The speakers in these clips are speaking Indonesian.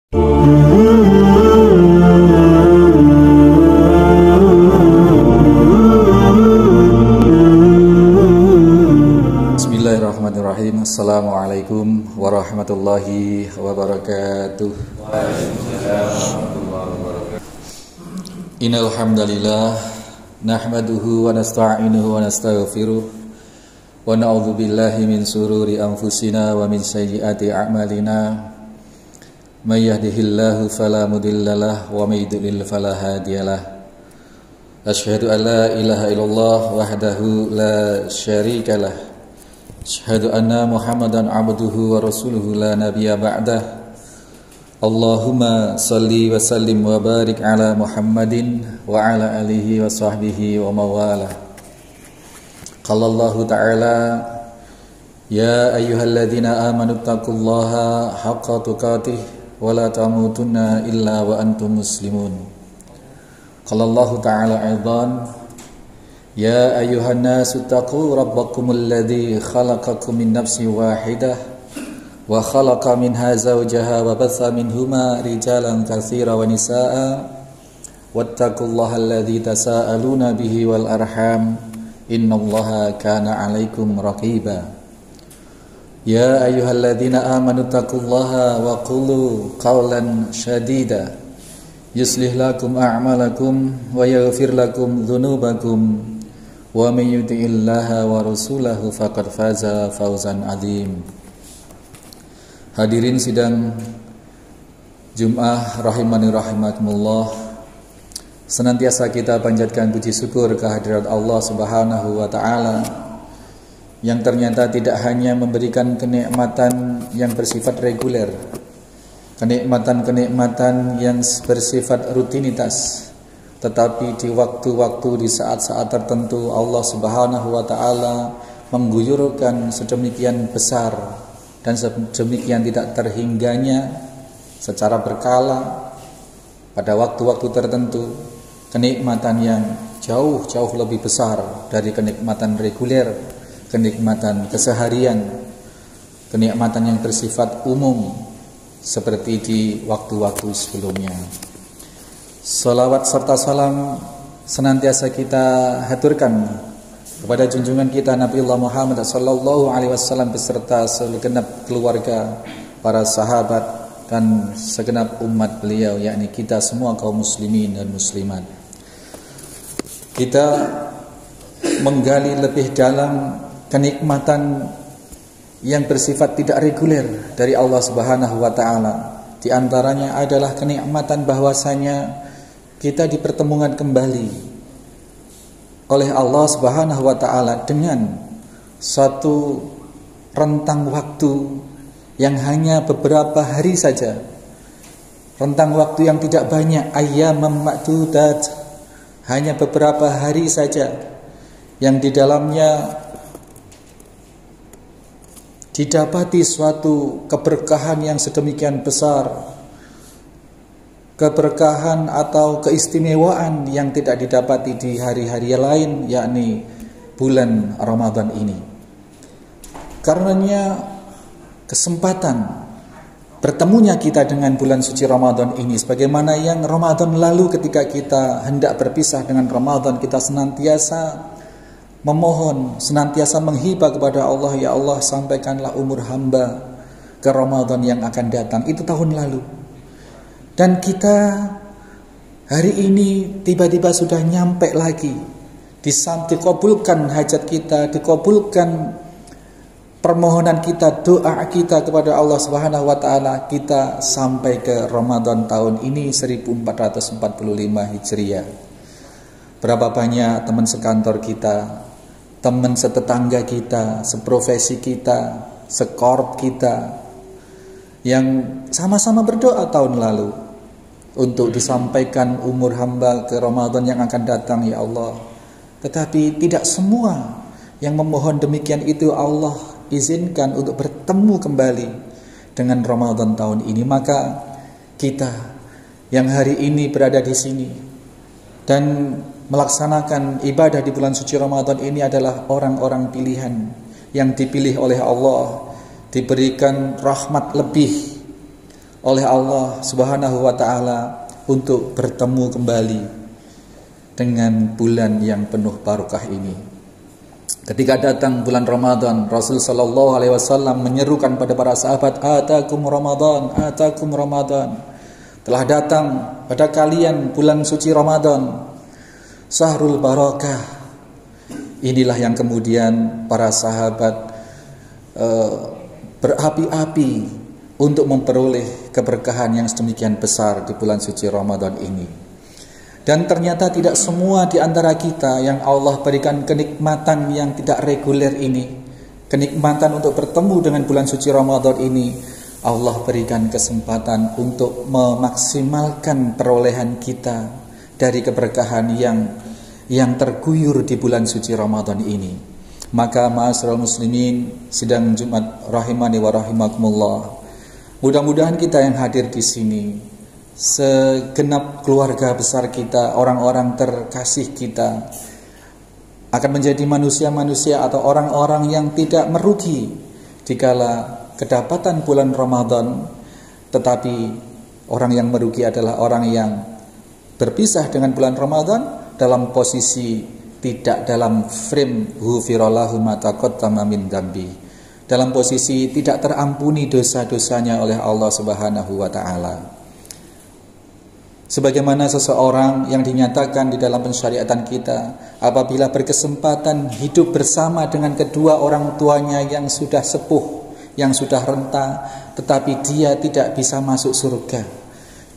Bismillahirrahmanirrahim. Assalamualaikum warahmatullahi wabarakatuh. Innal hamdalillah nahmaduhu wa nasta'inuhu wa nastaghfiruh wa na'udzu billahi min sururi anfusina wa min sayyiati a'malina. May yahdihillahu fala mudhillalah wa may yudlil fala hadiyalah. Asyhadu an la ilaha illallah wahdahu la syarikalah. Asyhadu anna Muhammadan abduhu wa rasuluhu la nabiyya ba'dah. Allahumma salli wa sallim wa barik ala Muhammadin wa ala alihi wa sahbihi wa mawalah. Qala Allah ta'ala, ya ayyuhalladzina amanu taqullaha haqqa tuqatih wa la tamutunna illa wa antum muslimun. Qala Allah ta'ala aidan, ya ayyuhan nasu taqu rabbakumul ladzi khalaqakum min nafsin wahidah wa khalaqa minha zawjaha wa batha minhuma rijalan katsira wa nisaa wattaqullaha alladzi tasaaluna bihi wal arham innallaha kana 'alaikum raqiba. Ya ayyuhalladzina amanu taqullaha wa qulu qawlan shadida yuslih lakum a'malakum wa yaghfir lakum dhunubakum wa may yuti'illaha wa rasulahu faqad faza fawzan 'adzim. Hadirin sidang Jum'ah rahimani rahimakumullah, senantiasa kita panjatkan puji syukur kehadirat Allah Subhanahu wa taala yang ternyata tidak hanya memberikan kenikmatan yang bersifat reguler, kenikmatan-kenikmatan yang bersifat rutinitas, tetapi di waktu-waktu, di saat-saat tertentu Allah Subhanahu wa taala mengguyurkan sedemikian besar dan sedemikian tidak terhingganya secara berkala pada waktu-waktu tertentu kenikmatan yang jauh-jauh lebih besar dari kenikmatan reguler, kenikmatan keseharian, kenikmatan yang bersifat umum seperti di waktu-waktu sebelumnya. Salawat serta salam senantiasa kita haturkan kepada junjungan kita Nabi Allah Muhammad sallallahu alaihi wasallam beserta segenap keluarga, para sahabat dan segenap umat beliau, yakni kita semua kaum muslimin dan muslimat. Kita menggali lebih dalam kenikmatan yang bersifat tidak reguler dari Allah Subhanahu wa taala. Di antaranya adalah kenikmatan bahwasanya kita dipertemukan kembali oleh Allah Subhanahu wa taala dengan satu rentang waktu yang hanya beberapa hari saja. Rentang waktu yang tidak banyak, ayyamam ma'dudat, hanya beberapa hari saja yang di dalamnya didapati suatu keberkahan yang sedemikian besar, keberkahan atau keistimewaan yang tidak didapati di hari-hari lain, yakni bulan Ramadan ini. Karenanya kesempatan bertemunya kita dengan bulan suci Ramadan ini, sebagaimana yang Ramadan lalu ketika kita hendak berpisah dengan Ramadan, kita senantiasa memohon, senantiasa menghibah kepada Allah, ya Allah sampaikanlah umur hamba ke Ramadan yang akan datang. Itu tahun lalu. Dan kita hari ini tiba-tiba sudah nyampe lagi, dikabulkan hajat kita, dikabulkan permohonan kita, doa kita kepada Allah Subhanahu wa taala. Kita sampai ke Ramadan tahun ini 1445 Hijriah. Berapa banyak teman sekantor kita, teman setetangga kita, seprofesi kita, sekorp kita yang sama-sama berdoa tahun lalu untuk disampaikan umur hamba ke Ramadan yang akan datang, ya Allah. Tetapi tidak semua yang memohon demikian itu Allah izinkan untuk bertemu kembali dengan Ramadan tahun ini. Maka kita yang hari ini berada di sini dan melaksanakan ibadah di bulan suci Ramadan ini adalah orang-orang pilihan yang dipilih oleh Allah, diberikan rahmat lebih, oleh Allah Subhanahu wa taala untuk bertemu kembali dengan bulan yang penuh barokah ini. Ketika datang bulan Ramadan, Rasul sallallahu alaihi wasallam menyerukan pada para sahabat, "Atakum Ramadan, atakum Ramadan." Telah datang pada kalian bulan suci Ramadan, Syahrul Barakah. Inilah yang kemudian para sahabat berapi-api untuk memperoleh keberkahan yang sedemikian besar di bulan suci Ramadan ini. Dan ternyata tidak semua di antara kita yang Allah berikan kenikmatan yang tidak reguler ini, kenikmatan untuk bertemu dengan bulan suci Ramadan ini, Allah berikan kesempatan untuk memaksimalkan perolehan kita dari keberkahan yang terguyur di bulan suci Ramadan ini. Maka ma'asyiral muslimin, sidang Jumat rahimani wa rahimakumullah, mudah-mudahan kita yang hadir di sini, segenap keluarga besar kita, orang-orang terkasih kita, akan menjadi manusia-manusia atau orang-orang yang tidak merugi dikala kedapatan bulan Ramadan. Tetapi orang yang merugi adalah orang yang berpisah dengan bulan Ramadan dalam posisi tidak dalam frame ghufirallahu ma taqaddama min dzambi, dalam posisi tidak terampuni dosa-dosanya oleh Allah Subhanahu wa taala. Sebagaimana seseorang yang dinyatakan di dalam pensyariatan kita, apabila berkesempatan hidup bersama dengan kedua orang tuanya yang sudah sepuh, yang sudah renta, tetapi dia tidak bisa masuk surga,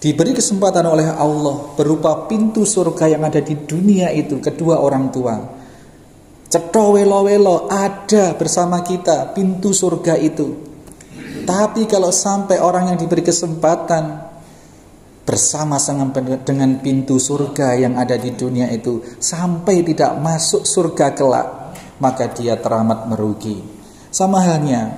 diberi kesempatan oleh Allah berupa pintu surga yang ada di dunia itu, kedua orang tua, cetha welo-welo ada bersama kita pintu surga itu. Tapi kalau sampai orang yang diberi kesempatan bersama-sama dengan pintu surga yang ada di dunia itu sampai tidak masuk surga kelak, maka dia teramat merugi. Sama halnya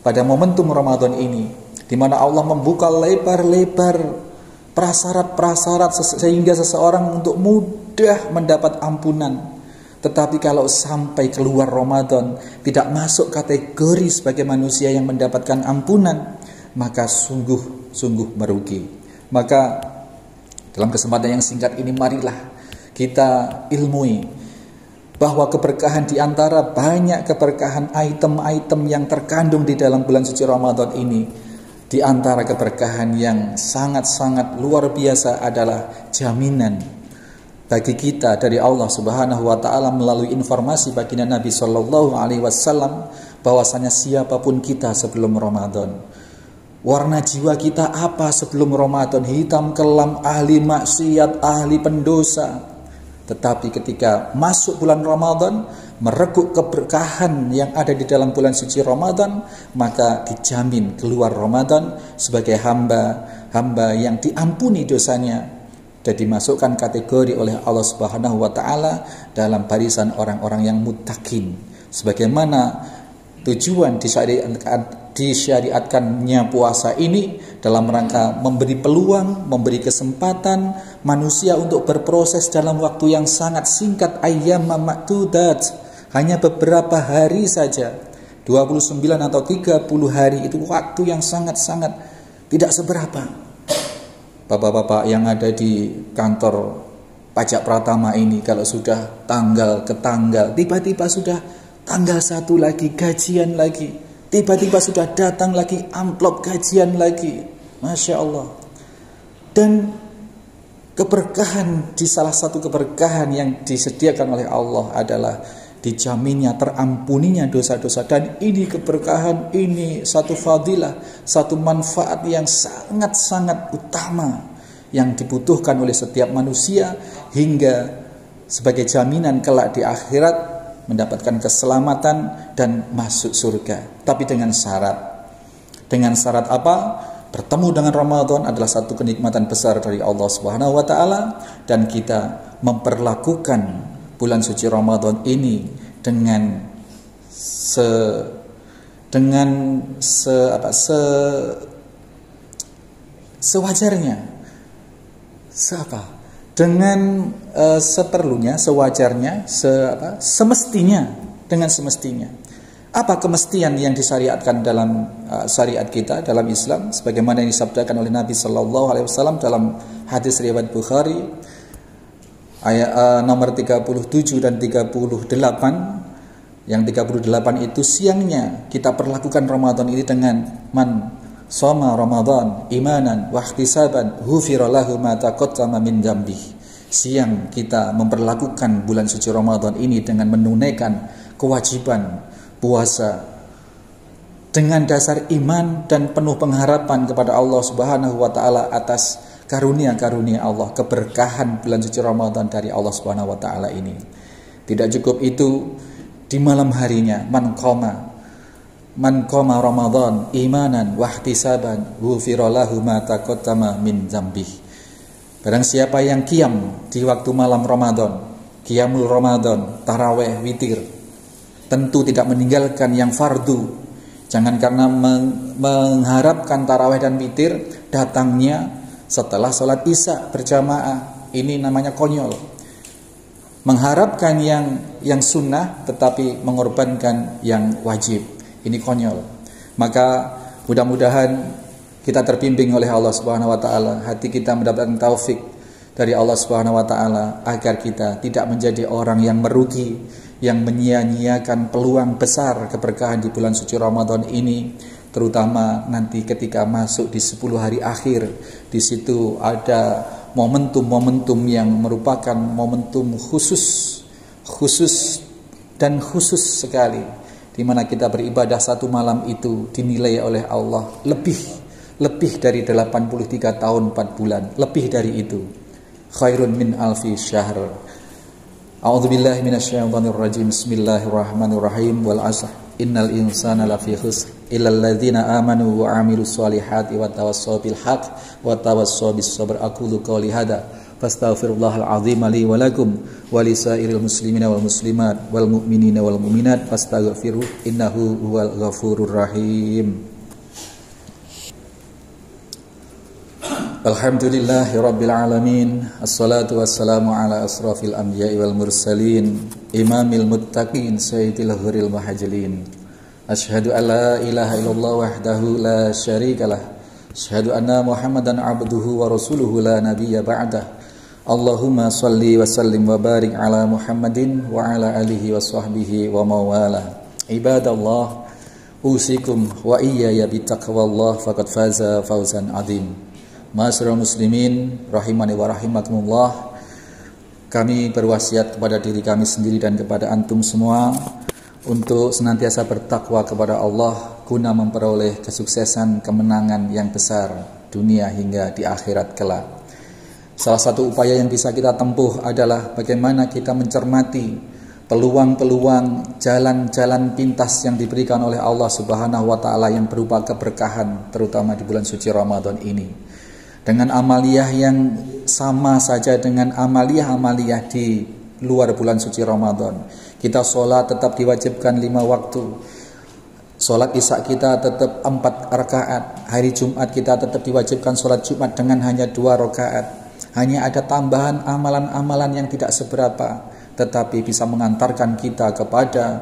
pada momentum Ramadan ini, di mana Allah membuka lebar-lebar prasyarat-prasyarat sehingga seseorang untuk mudah mendapat ampunan. Tetapi kalau sampai keluar Ramadan tidak masuk kategori sebagai manusia yang mendapatkan ampunan, maka sungguh merugi. Maka dalam kesempatan yang singkat ini, marilah kita ilmui bahwa keberkahan di antara banyak keberkahan item-item yang terkandung di dalam bulan suci Ramadan ini, di antara keberkahan yang sangat-sangat luar biasa adalah jaminan bagi kita dari Allah Subhanahu wa taala melalui informasi baginda Nabi sallallahu alaihi wasallam bahwasanya siapapun kita sebelum Ramadan, warna jiwa kita apa sebelum Ramadan, hitam kelam, ahli maksiat, ahli pendosa, tetapi ketika masuk bulan Ramadan, mereguk keberkahan yang ada di dalam bulan suci Ramadan, maka dijamin keluar Ramadan sebagai hamba yang diampuni dosanya dan dimasukkan kategori oleh Allah Subhanahu wa taala dalam barisan orang-orang yang muttaqin. Sebagaimana tujuan disyariatkannya puasa ini dalam rangka memberi peluang, memberi kesempatan manusia untuk berproses dalam waktu yang sangat singkat, ayyam ma'dudat, hanya beberapa hari saja, 29 atau 30 hari, itu waktu yang sangat-sangat tidak seberapa. Bapak-bapak yang ada di kantor pajak Pratama ini, kalau sudah tanggal ke tanggal, tiba-tiba sudah tanggal 1 lagi, gajian lagi, tiba-tiba sudah datang lagi amplop gajian lagi. Masya Allah. Dan keberkahan, di salah satu keberkahan yang disediakan oleh Allah adalah dijaminnya terampuninya dosa-dosa. Dan ini keberkahan, ini satu fadilah, satu manfaat yang sangat-sangat utama yang dibutuhkan oleh setiap manusia, hingga sebagai jaminan kelak di akhirat mendapatkan keselamatan dan masuk surga. Tapi dengan syarat. Dengan syarat apa? Bertemu dengan Ramadan adalah satu kenikmatan besar dari Allah Subhanahu wa taala, dan kita memperlakukan bulan suci Ramadan ini dengan sewajarnya, dengan seperlunya, sewajarnya, semestinya, dengan semestinya. Apa kemestian yang disyariatkan dalam syariat kita dalam Islam sebagaimana yang disabdakan oleh Nabi sallallahu alaihi wasallam dalam hadis riwayat Bukhari ayat nomor 37 dan 38. Yang 38 itu siangnya kita perlakukan Ramadan ini dengan man shoma Ramadan imanan wa ihtisaban ghufira lahu ma taqaddama min dzambi. Siang kita memperlakukan bulan suci Ramadan ini dengan menunaikan kewajiban puasa dengan dasar iman dan penuh pengharapan kepada Allah Subhanahu wa taala atas karunia-karunia Allah, keberkahan bulan suci Ramadan dari Allah Subhanahu wa taala ini. Tidak cukup itu, di malam harinya man qama Ramadan imanan wa ihtisaban ghufira lahu ma taqaddama min dzambih. Barang siapa yang qiyam di waktu malam Ramadan, qiyamul Ramadan, tarawih, witir, tentu tidak meninggalkan yang fardu. Jangan karena mengharapkan tarawih dan witir datangnya setelah sholat isya berjamaah, ini namanya konyol. Mengharapkan yang sunnah tetapi mengorbankan yang wajib, ini konyol. Maka mudah-mudahan kita terbimbing oleh Allah Subhanahu wa taala, hati kita mendapatkan taufik dari Allah Subhanahu wa taala agar kita tidak menjadi orang yang merugi, yang menyia-nyiakan peluang besar keberkahan di bulan suci Ramadan ini, terutama nanti ketika masuk di 10 hari akhir. Di situ ada momentum-momentum yang merupakan momentum khusus sekali, di mana kita beribadah satu malam itu dinilai oleh Allah lebih dari 83 tahun 4 bulan, lebih dari itu. Khairun min alfi syahr. A'udzubillahi minasyaitonir rajim. Bismillahirrahmanirrahim. Wal 'ashr. Innal insana lafi khusr illal ladzina amanu wa 'amilus solihati wa tawassaw bil haqq wa tawassaw bis sabr. Aqulu qouli hadza fastaghfirullahal azim li wa lakum wa lisairil muslimina wal muslimat wal mu'minina wal mu'minat fastaghfiru innahu huwal ghafurur rahim. Alhamdulillahi rabbil alamin. Assalatu wassalamu ala asrafil anbiya'i wal mursalin, imamil muttaqin, sayyidil ghuril muhajjalin. Asyhadu an la ilaha illallah wahdahu la syarikalah. Asyhadu anna Muhammadan abduhu wa rasuluhu la nabiyya ba'dah. Allahumma shalli wa sallim wa barik ala Muhammadin wa ala alihi wa sahbihi wa mawala. Ibadallah, usikum wa iyaya bittaqwallah faqad faza fawzan adzim. Ma'asyiral muslimin rahimani wa rahimakumullah. Kami berwasiat kepada diri kami sendiri dan kepada antum semua untuk senantiasa bertakwa kepada Allah guna memperoleh kesuksesan, kemenangan yang besar dunia hingga di akhirat kelak. Salah satu upaya yang bisa kita tempuh adalah bagaimana kita mencermati peluang-peluang jalan-jalan pintas yang diberikan oleh Allah Subhanahu wa taala yang berupa keberkahan, terutama di bulan suci Ramadan ini. Dengan amaliyah yang sama saja dengan amaliyah-amaliyah di luar bulan suci Ramadan. Kita sholat tetap diwajibkan 5 waktu. Sholat isya kita tetap 4 rakaat. Hari Jumat kita tetap diwajibkan sholat Jumat dengan hanya 2 rakaat. Hanya ada tambahan amalan-amalan yang tidak seberapa, tetapi bisa mengantarkan kita kepada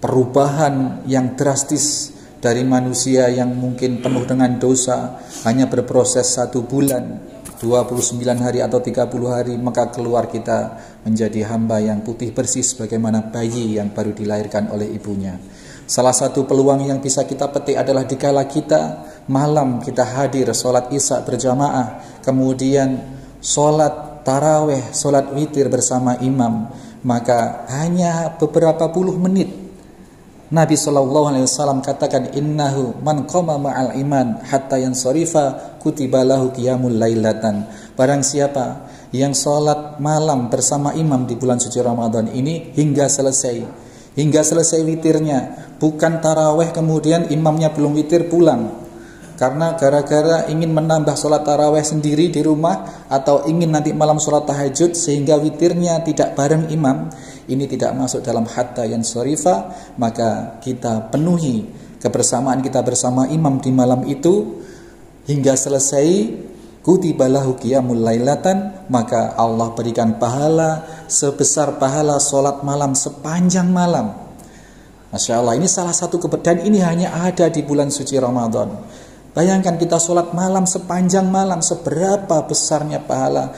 perubahan yang drastis. Dari manusia yang mungkin penuh dengan dosa, hanya berproses 1 bulan, 29 hari atau 30 hari, maka keluar kita menjadi hamba yang putih bersih sebagaimana bayi yang baru dilahirkan oleh ibunya. Salah satu peluang yang bisa kita petik adalah dikala kita malam kita hadir sholat isya berjamaah, kemudian sholat taraweh, sholat witir bersama imam, maka hanya beberapa puluh menit Nabi SAW katakan, innahu man qama ma'al iman hatta yansarifa kutiba lahu qiyamul lailatan. Barang siapa yang sholat malam bersama imam di bulan suci Ramadan ini hingga selesai witirnya, bukan taraweh kemudian imamnya belum witir pulang karena gara-gara ingin menambah sholat taraweh sendiri di rumah atau ingin nanti malam sholat tahajud sehingga witirnya tidak bareng imam. Ini tidak masuk dalam hatta yansarifa. Maka kita penuhi kebersamaan kita bersama imam di malam itu hingga selesai kutiba lahu qiyamul lailatan, maka Allah berikan pahala sebesar pahala sholat malam sepanjang malam. Masya Allah, ini salah satu dan ini hanya ada di bulan suci Ramadan. Bayangkan kita sholat malam sepanjang malam, seberapa besarnya pahala.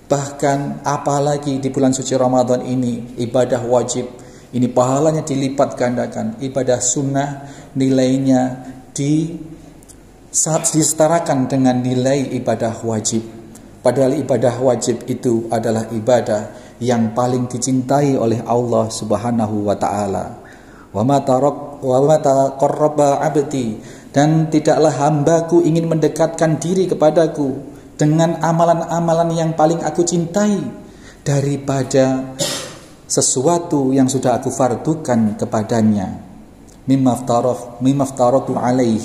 Bahkan apalagi di bulan suci Ramadan ini, ibadah wajib, ini pahalanya dilipat gandakan. Ibadah sunnah nilainya disetarakan dengan nilai ibadah wajib. Padahal ibadah wajib itu adalah ibadah yang paling dicintai oleh Allah Subhanahu wa ta'ala. Wa ma taqarraba 'abdi, dan tidaklah hambaku ingin mendekatkan diri kepadaku dengan amalan-amalan yang paling aku cintai daripada sesuatu yang sudah aku fardukan kepadanya. Mimaftaratu alaih.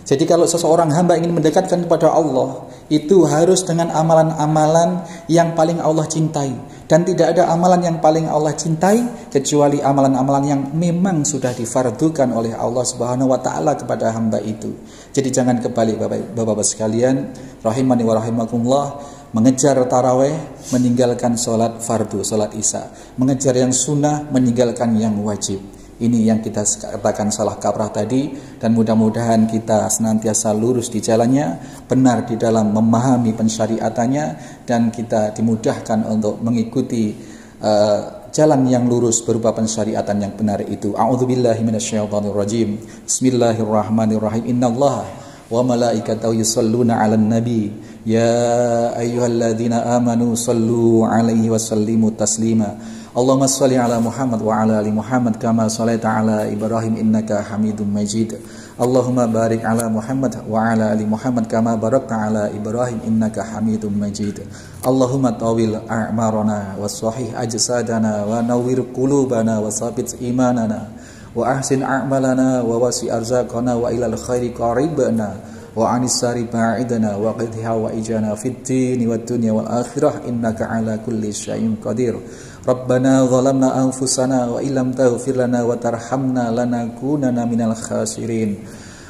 Jadi kalau seseorang hamba ingin mendekatkan kepada Allah, itu harus dengan amalan-amalan yang paling Allah cintai. Dan tidak ada amalan yang paling Allah cintai kecuali amalan-amalan yang memang sudah difardukan oleh Allah Subhanahu wa ta'ala kepada hamba itu. Jadi jangan kebalik Bapak-bapak sekalian, rahimani wa rahimakumullah, mengejar taraweh, meninggalkan sholat fardu, sholat isya. Mengejar yang sunnah, meninggalkan yang wajib. Ini yang kita katakan salah kaprah tadi, dan mudah-mudahan kita senantiasa lurus di jalannya, benar di dalam memahami pensyariatannya, dan kita dimudahkan untuk mengikuti jalan yang lurus berupa pensyariatan yang benar itu. A'udzubillahi minasyaitonirrajim. Bismillahirrahmanirrahim. Innallaha wa malaikatahu yusholluna 'alan nabi ya ayyuhalladzina amanu shallu 'alaihi wa sallimu taslima. Allahumma shalli ala Muhammad wa ala ali Muhammad kama shallaita ala Ibrahim innaka Hamidum Majid. Allahumma barik ala Muhammad wa ala ali Muhammad kama barakta ala Ibrahim innaka Hamidum Majid. Allahumma tawil a'marana wa sahih ajsadana wa nawwir qulubana wa sabit imanana wa ahsin a'malana wa wasi arzaqana wa ilal khairi qaribana wa anis sari ba'idana wa qidhi hawaijana fid dini wad dunya wal akhirah innaka ala kulli syai'in qadir. Rabbana zalamna anfusana wa illam taghfir lana wa tarhamna lanakunanna minal khasirin.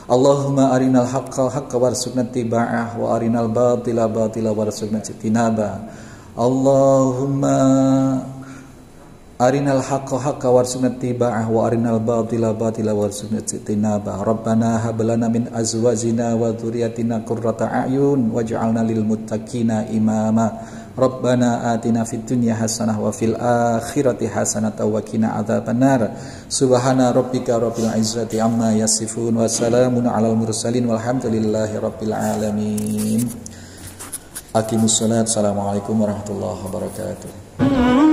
Allahumma arinal haqqa haqqa warzuqna ittiba'ah wa arinal batila batila warzuqna ijtinaba. Allahumma arinal haqqa haqqa warzuqna ittiba'ah wa arinal batila batila warzuqna ijtinaba. Rabbana hab lana min azwajina wa dhurriyyatina qurrata a'yun waj'alna lil muttaqina imama. Rabbana atina fid dunya hasanah wa fil akhirati hasanah wa qina adzabannar. Subhana rabbika rabbil izzati amma yasifun wa salamun alal mursalin walhamdulillahi rabbil alamin. Aqimus salat. Assalamualaikum warahmatullahi wabarakatuh.